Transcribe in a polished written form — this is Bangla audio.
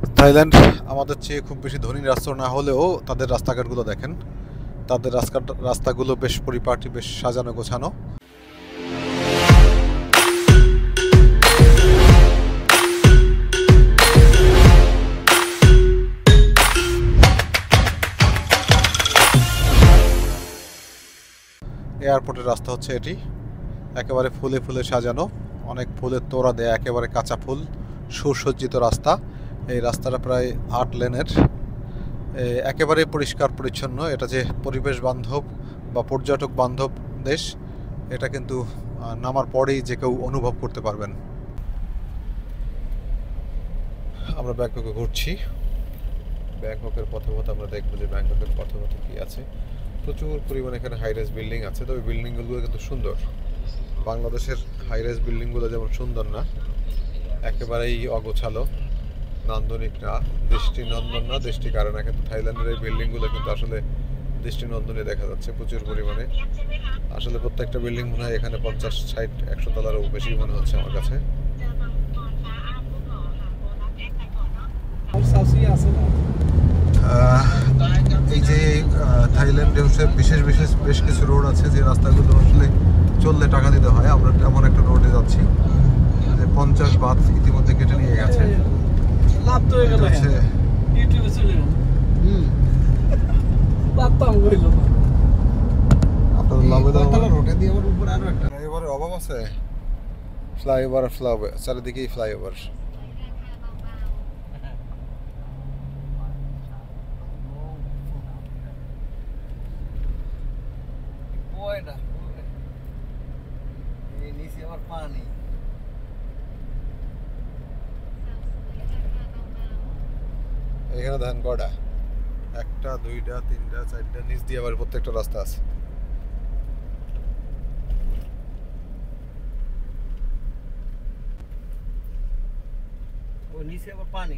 থাইল্যান্ড আমাদের চেয়ে খুব বেশি ধনী রাষ্ট্র না হলেও তাদের রাস্তাঘাটগুলো দেখেন। তাদের রাস্তাগুলো বেশ পরিপাটি, বেশ সাজানো গোছানো। এয়ারপোর্টের রাস্তা হচ্ছে এটি, একেবারে ফুলে ফুলে সাজানো, অনেক ফুলের তোড়া দেয়া, একেবারে কাঁচা ফুল, সুসজ্জিত রাস্তা। এই রাস্তাটা প্রায় 8 লেনের, একেবারে পরিষ্কার পরিচ্ছন্ন। এটা যে পরিবেশ বান্ধব বা পর্যটক বান্ধব দেশ, এটা কিন্তু নামার পরেই যে কেউ অনুভব করতে পারবেন। আমরা ব্যাংককে ঘুরছি। ব্যাংককের পথপথ আমরা দেখবো যে ব্যাংককের পথপথে কি আছে। প্রচুর পরিমাণে এখানে হাইরাইজ বিল্ডিং আছে, তবে বিল্ডিংগুলো কিন্তু সুন্দর। বাংলাদেশের হাইরাইজ বিল্ডিংগুলো যেমন সুন্দর না, একেবারেই অগোছালো, নান্দনিক না, দৃষ্টিনন্দন না, দৃষ্টি কাড়ে না। কিন্তু থাইল্যান্ডের এই বিল্ডিংগুলো কিন্তু আসলে দৃষ্টিনন্দনই দেখা যাচ্ছে প্রচুর পরিমাণে। আসলে প্রত্যেকটা বিল্ডিং মনে হয় এখানে 50, 60, 100 তলারও বেশি মনে হচ্ছে আমার কাছে। এই যে থাইল্যান্ডে বিশেষ বিশেষ বেশ কিছু রোড আছে যে রাস্তাগুলো আসলে চললে টাকা দিতে হয়। আমরা এমন একটা রোডে যাচ্ছি যে 50 বাত ইতিমধ্যে কেটে নিয়ে গেছে। ফ্লাইওভারের অভাব আছে, ফ্লাইওভার চারিদিকেই ফ্লাইওভার। এখানে ধান কটা, 1টা 2টা 3টা 4টা, নিচ দিয়ে আবার প্রত্যেকটা রাস্তা আছে। নিচে আবার পানি,